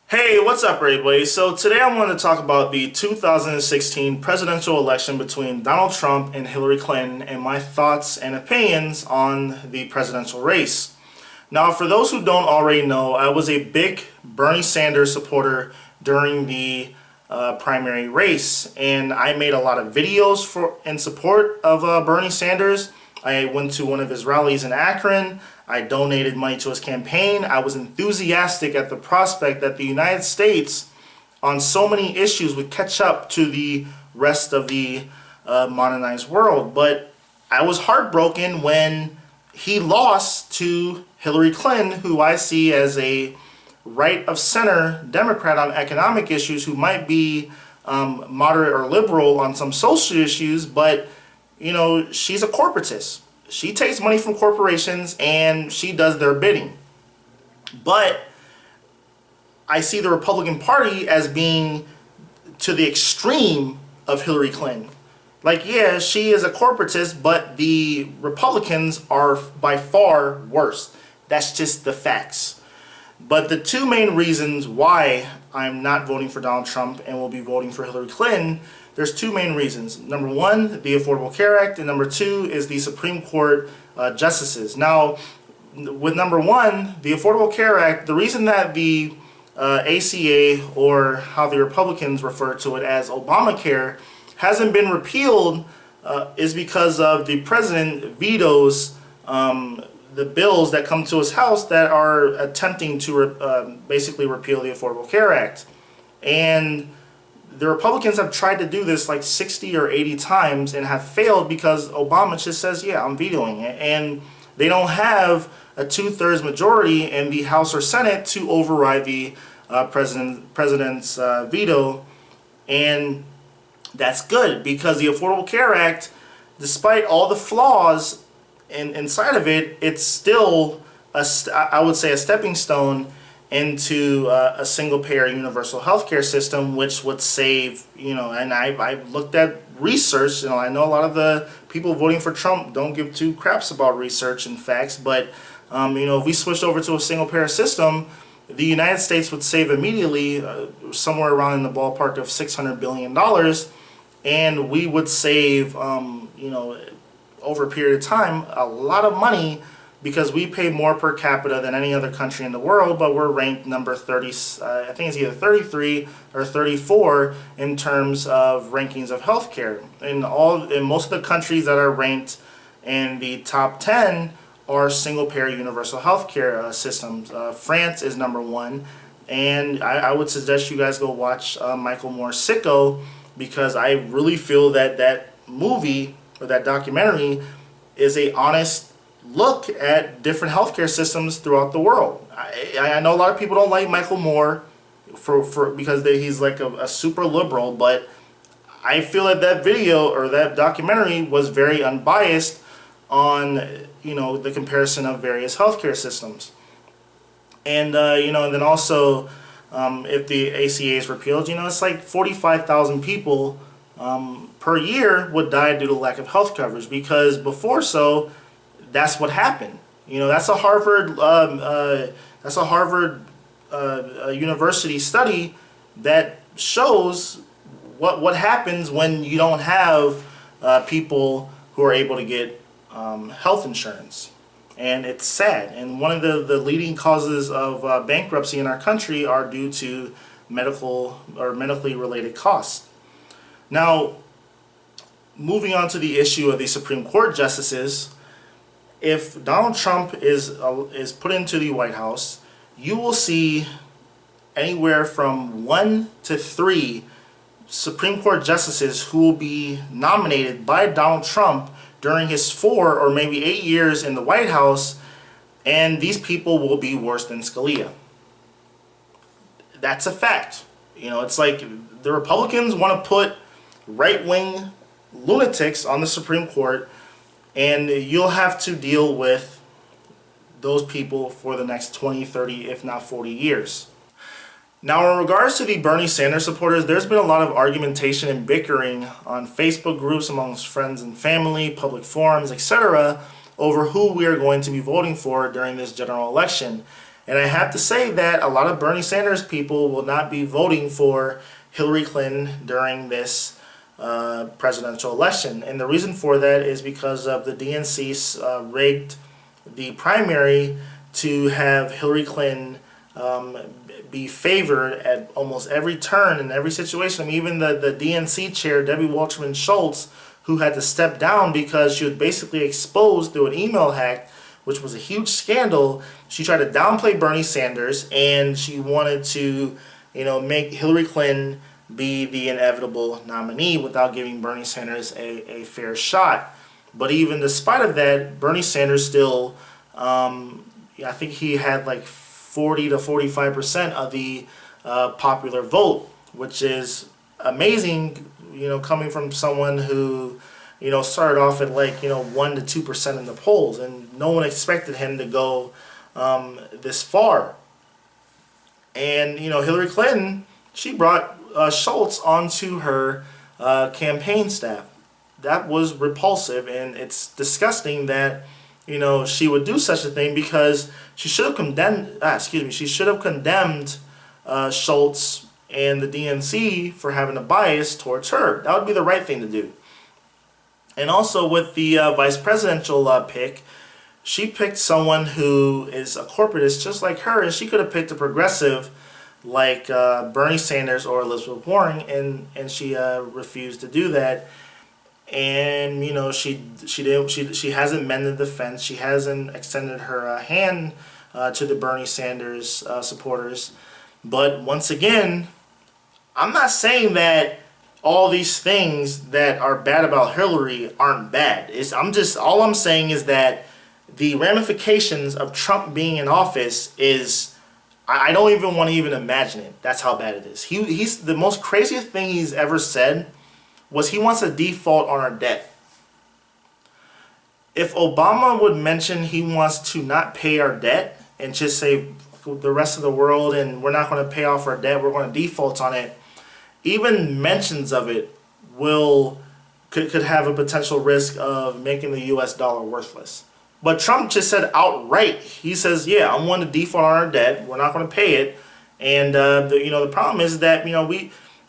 Hey, what's up, everybody? So today I wanted to talk about the 2016 presidential election between Donald Trump and Hillary Clinton and my thoughts and opinions on the presidential race. Now, for those who don't already know, I was a big Bernie Sanders supporter during the primary race, and I made a lot of videos in support of Bernie Sanders. I went to one of his rallies in Akron. I donated money to his campaign. I was enthusiastic at the prospect that the United States, on so many issues, would catch up to the rest of the modernized world. But I was heartbroken when he lost to Hillary Clinton, who I see as a right-of-center Democrat on economic issues, who might be moderate or liberal on some social issues, but she's a corporatist. She takes money from corporations and she does their bidding. But I see the Republican Party as being to the extreme of Hillary Clinton. Like, yeah, she is a corporatist, but the Republicans are by far worse. That's just the facts. But the two main reasons why I'm not voting for Donald Trump and will be voting for Hillary Clinton, there's two main reasons. Number one, the Affordable Care Act, and number two is the Supreme Court justices. Now, with number one, the Affordable Care Act, the reason that the ACA, or how the Republicans refer to it as Obamacare, hasn't been repealed is because of the president vetoes the bills that come to his house that are attempting to basically repeal the Affordable Care Act. And the Republicans have tried to do this like 60 or 80 times and have failed because Obama just says, yeah, I'm vetoing it. And they don't have a 2/3 majority in the House or Senate to override the president's veto. And that's good because the Affordable Care Act, despite all the flaws inside of it, it's still, I would say, a stepping stone into a single-payer universal healthcare system, which would save, and I've looked at research. I know a lot of the people voting for Trump don't give two craps about research and facts, but if we switched over to a single-payer system, the United States would save immediately somewhere around in the ballpark of $600 billion, and we would save, over a period of time, a lot of money, because we pay more per capita than any other country in the world, but we're ranked number 30, I think it's either 33 or 34 in terms of rankings of healthcare. In most of the countries that are ranked in the top 10 are single-payer universal healthcare systems. France is number one, and I would suggest you guys go watch Michael Moore's Sicko, because I really feel that that movie or that documentary is a honest look at different healthcare systems throughout the world. I know a lot of people don't like Michael Moore because he's like a super liberal, but I feel that that video or that documentary was very unbiased on the comparison of various healthcare systems. And then also if the ACA is repealed, it's like 45,000 people per year would die due to lack of health coverage, because before that's what happened. That's a Harvard University study that shows what happens when you don't have people who are able to get health insurance. And it's sad. And one of the leading causes of bankruptcy in our country are due to medical or medically related costs. Now, moving on to the issue of the Supreme Court justices, if Donald Trump is put into the White House, you will see anywhere from 1 to 3 Supreme Court justices who will be nominated by Donald Trump during his 4 or maybe 8 years in the White House, and these people will be worse than Scalia. That's a fact. It's like the Republicans want to put right-wing lunatics on the Supreme Court, and you'll have to deal with those people for the next 20, 30, if not 40 years. Now, in regards to the Bernie Sanders supporters, there's been a lot of argumentation and bickering on Facebook groups amongst friends and family, public forums, etc., over who we are going to be voting for during this general election. And I have to say that a lot of Bernie Sanders people will not be voting for Hillary Clinton during this presidential election. And the reason for that is because of the DNC rigged the primary to have Hillary Clinton be favored at almost every turn in every situation. I mean, even the DNC chair, Debbie Wasserman Schultz, who had to step down because she was basically exposed through an email hack, which was a huge scandal. She tried to downplay Bernie Sanders, and she wanted to, make Hillary Clinton be the inevitable nominee without giving Bernie Sanders a fair shot. But even despite of that, Bernie Sanders still, I think he had like 40 to 45% of the popular vote, which is amazing, coming from someone who, started off at like, 1 to 2% in the polls, and no one expected him to go this far. And, Hillary Clinton, she brought Schultz onto her campaign staff. That was repulsive, and it's disgusting that, she would do such a thing, because she should have condemned, she should have condemned Schultz and the DNC for having a bias towards her. That would be the right thing to do. And also with the vice presidential pick, she picked someone who is a corporatist just like her, and she could have picked a progressive like Bernie Sanders or Elizabeth Warren, and she refused to do that. And she hasn't mended the fence. She hasn't extended her hand to the Bernie Sanders supporters. But once again, I'm not saying that all these things that are bad about Hillary aren't bad. All I'm saying is that the ramifications of Trump being in office is, I don't even want to even imagine it. That's how bad it is. He's the most craziest thing he's ever said was he wants a default on our debt. If Obama would mention he wants to not pay our debt and just say the rest of the world and we're not going to pay off our debt, we're going to default on it, even mentions of it could have a potential risk of making the US dollar worthless. But Trump just said outright, he says, yeah, I'm going to default on our debt, we're not going to pay it. And the problem is that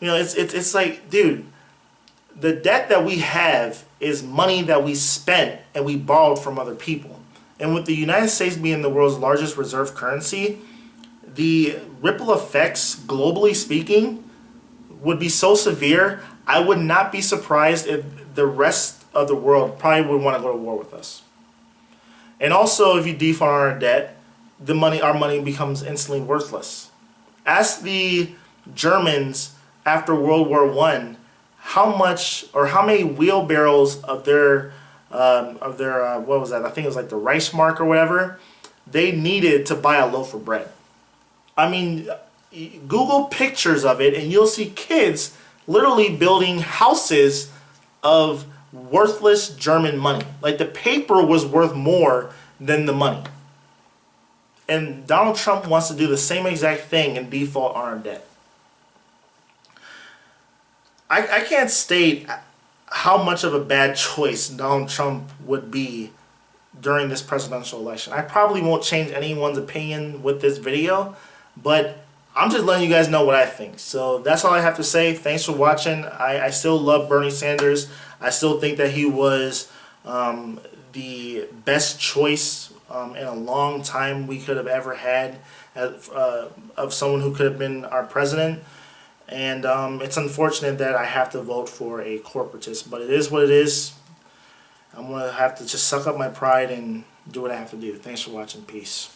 it's like, dude, the debt that we have is money that we spent and we borrowed from other people. And with the United States being the world's largest reserve currency, the ripple effects, globally speaking, would be so severe, I would not be surprised if the rest of the world probably would want to go to war with us. And also, if you default on our debt, our money becomes instantly worthless. Ask the Germans after World War I how many wheelbarrows of their what was that? I think it was like the Reichsmark or whatever, they needed to buy a loaf of bread. I mean, Google pictures of it and you'll see kids literally building houses of worthless German money. Like the paper was worth more than the money. And Donald Trump wants to do the same exact thing and default on our debt. I can't state how much of a bad choice Donald Trump would be during this presidential election. I probably won't change anyone's opinion with this video, but I'm just letting you guys know what I think. So that's all I have to say. Thanks for watching. I still love Bernie Sanders. I still think that he was the best choice in a long time we could have ever had of someone who could have been our president. And it's unfortunate that I have to vote for a corporatist, but it is what it is. I'm going to have to just suck up my pride and do what I have to do. Thanks for watching. Peace.